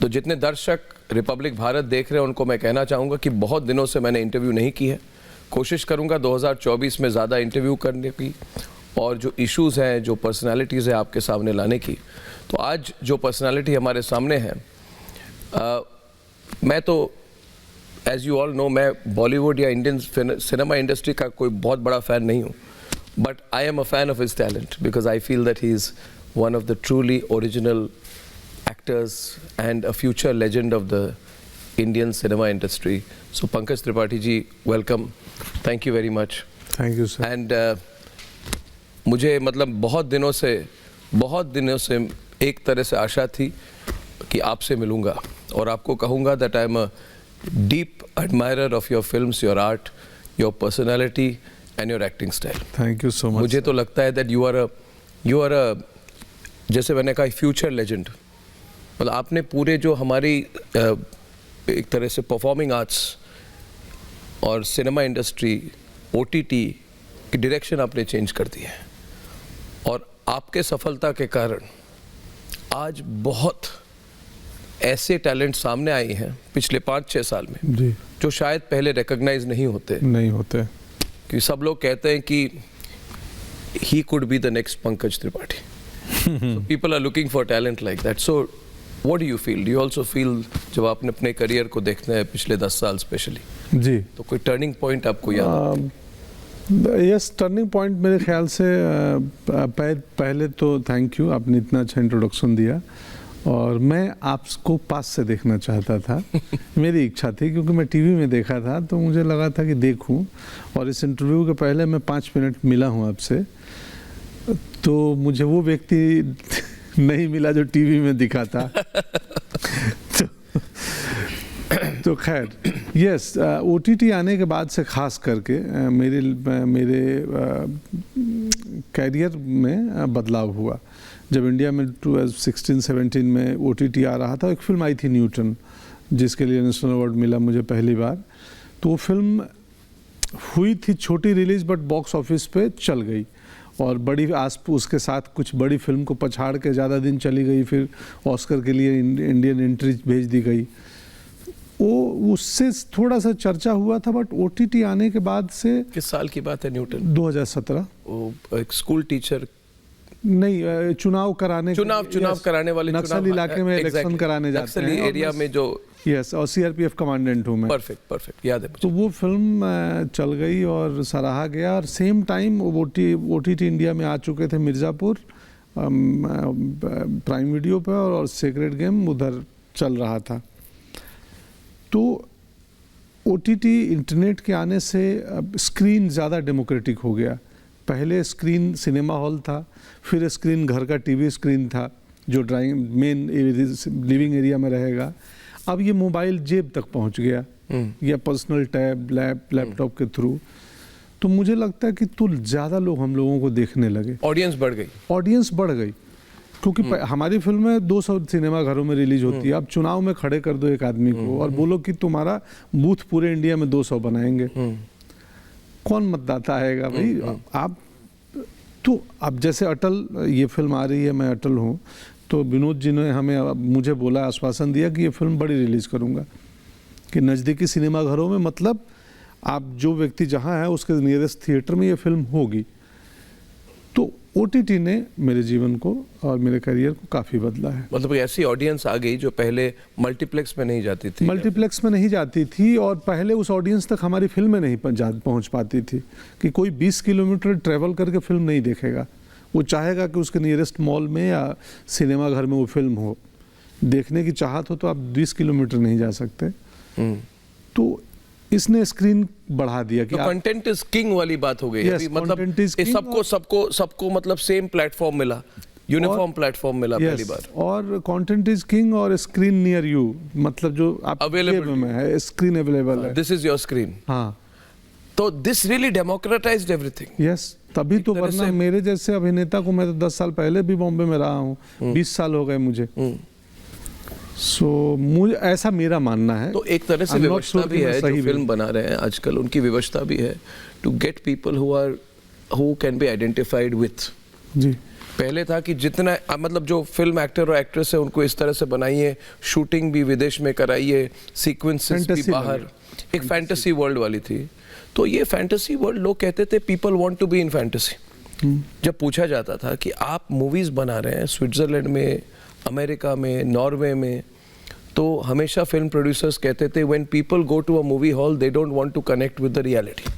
तो जितने दर्शक रिपब्लिक भारत देख रहे हैं उनको मैं कहना चाहूँगा कि बहुत दिनों से मैंने इंटरव्यू नहीं की है, कोशिश करूँगा 2024 में ज़्यादा इंटरव्यू करने की और जो इश्यूज़ हैं, जो पर्सनालिटीज़ हैं आपके सामने लाने की। तो आज जो पर्सनालिटी हमारे सामने है, मैं तो एज़ यू ऑल नो, मैं बॉलीवुड या इंडियन सिनेमा इंडस्ट्री का कोई बहुत बड़ा फ़ैन नहीं हूँ, but I am a fan of his talent because I feel that he is one of the truly original actors and a future legend of the Indian cinema industry. So Pankaj Tripathi ji, welcome. Thank you very much. Thank you, sir. And मुझे मतलब बहुत दिनों से एक तरह से आशा थी कि आपसे मिलूंगा और आपको कहूंगा that I am a deep admirer of your films, your art, your personality and your acting style. Thank you so much. मुझे तो लगता है that you are a जैसे मैंने कहा future legend. मतलब आपने पूरे जो हमारी एक तरह से परफॉर्मिंग आर्ट्स और सिनेमा इंडस्ट्री, ओटीटी की डायरेक्शन आपने चेंज कर दी है और आपके सफलता के कारण आज बहुत ऐसे टैलेंट सामने आए हैं पिछले 5-6 साल में जी, जो शायद पहले रिकॉग्नाइज नहीं होते कि सब लोग कहते हैं कि he could be the next Pankaj Tripathi. People are looking for talent like that. So What do you feel? Do you also feel जब आपने अपने करियर को देखते हैं पिछले 10 साल स्पेशली, जी, तो कोई टर्निंग पॉइंट आपको याद? यस, टर्निंग पॉइंट मेरे ख्याल से पहले तो थैंक यू, आपने इतना अच्छा इंट्रोडक्शन दिया और मैं आपको पास से देखना चाहता था. मेरी इच्छा थी क्योंकि मैं टीवी में देखा था तो मुझे लगा था कि देखूं, और इस इंटरव्यू के पहले मैं 5 मिनट मिला हूं आपसे, तो मुझे वो व्यक्ति नहीं मिला जो टीवी में दिखा था. तो खैर, यस, ओटीटी आने के बाद से खास करके मेरे कैरियर में बदलाव हुआ. जब इंडिया में 2016-17 में ओटीटी आ रहा था, एक फिल्म आई थी न्यूटन, जिसके लिए नेशनल अवार्ड मिला मुझे पहली बार. तो वो फिल्म हुई थी छोटी रिलीज, बट बॉक्स ऑफिस पे चल गई और बड़ी उसके साथ कुछ बड़ी फिल्म को पछाड़ के ज़्यादा दिन चली गई. फिर ऑस्कर के लिए इंडियन एंट्री भेज दी गई. वो उससे थोड़ा सा चर्चा हुआ था, बट ओटीटी आने के बाद से. किस साल की बात है न्यूटन? 2017. वो एक स्कूल टीचर नहीं, चुनाव कराने वाले नक्सल इलाके में इलेक्शन कराने जाते हैं, एरिया में जो. यस, और सीआरपीएफ कमांडेंट हूँ मैं. परफेक्ट याद है. तो वो फिल्म चल गई और सराहा गया. और सेम टाइम ओटीटी इंडिया में आ चुके थे मिर्ज़ापुर प्राइम वीडियो पे, और सेक्रेट गेम उधर चल रहा था. तो ओटीटी इंटरनेट के आने से स्क्रीन ज़्यादा डेमोक्रेटिक हो गया. पहले स्क्रीन सिनेमा हॉल था, फिर स्क्रीन घर का टीवी स्क्रीन था जो मेन लिविंग एरिया में रहेगा. अब ये मोबाइल जेब तक पहुंच गया या पर्सनल टैब, लैपटॉप के थ्रू. तो मुझे लगता है कि तो ज़्यादा लोग हम लोगों को देखने लगे. ऑडियंस बढ़ गई क्योंकि हमारी फिल्में 200 सिनेमा घरों में रिलीज होती है. अब चुनाव में खड़े कर दो एक आदमी को और बोलो कि तुम्हारा बूथ पूरे इंडिया में 200 बनाएंगे, कौन मतदाता आएगा भाई? आप तो अब जैसे अटल, ये फिल्म आ रही है, मैं अटल हूँ, तो विनोद जी ने मुझे बोला, आश्वासन दिया कि ये फिल्म बड़ी रिलीज़ करूँगा, कि नज़दीकी सिनेमा घरों में, मतलब आप जो व्यक्ति जहाँ है उसके नियरेस्ट थिएटर में ये फिल्म होगी. तो ओटीटी ने मेरे जीवन को और मेरे करियर को काफ़ी बदला है. मतलब ऐसी ऑडियंस आ गई जो पहले मल्टीप्लेक्स में नहीं जाती थी. और पहले उस ऑडियंस तक हमारी फिल्में नहीं पहुँच पाती थी, कि कोई 20 किलोमीटर ट्रैवल करके फिल्म नहीं देखेगा. वो चाहेगा कि उसके नियरेस्ट मॉल में या सिनेमा घर में वो फिल्म हो. देखने की चाहत हो तो आप 20 किलोमीटर नहीं जा सकते. तो इसने स्क्रीन बढ़ा दिया कि कंटेंट इज किंग वाली बात हो गई. yes, मतलब सबको मतलब सेम प्लेटफॉर्म मिला, यूनिफॉर्म प्लेटफॉर्म मिला पहली बार. और कंटेंट इज किंग और स्क्रीन नियर यू, मतलब जो आप अवेलेबल में है, स्क्रीन अवेलेबल है. This is your screen. हाँ, तो this really democratised everything. Yes, तभी तो, वरना मेरे जैसे अभिनेता को, मैं तो 10 साल पहले भी बॉम्बे में रहा हूँ, 20 साल हो गए मुझे. मुझे ऐसा मेरा मानना है. तो एक तरह से व्यवस्था भी है, जो फिल्म बना रहे हैं आजकल, उनकी व्यवस्था भी है to get people who can be identified with. जी, पहले था कि जितना मतलब जो फिल्म एक्टर और एक्ट्रेस है उनको इस तरह से बनाइए, शूटिंग भी विदेश में कराइए, सीक्वेंसेस भी Fantasy बाहर, एक फैंटेसी वर्ल्ड वाली थी। तो ये फैंटेसी वर्ल्ड, लोग कहते थे people want to be in fantasy. जब पूछा जाता था कि आप मूवीज़ बना रहे हैं स्विट्ज़रलैंड में, अमेरिका में, नॉर्वे में, तो हमेशा फिल्म प्रोड्यूसर्स कहते थे when people go to a movie hall they don't want to connect with the reality.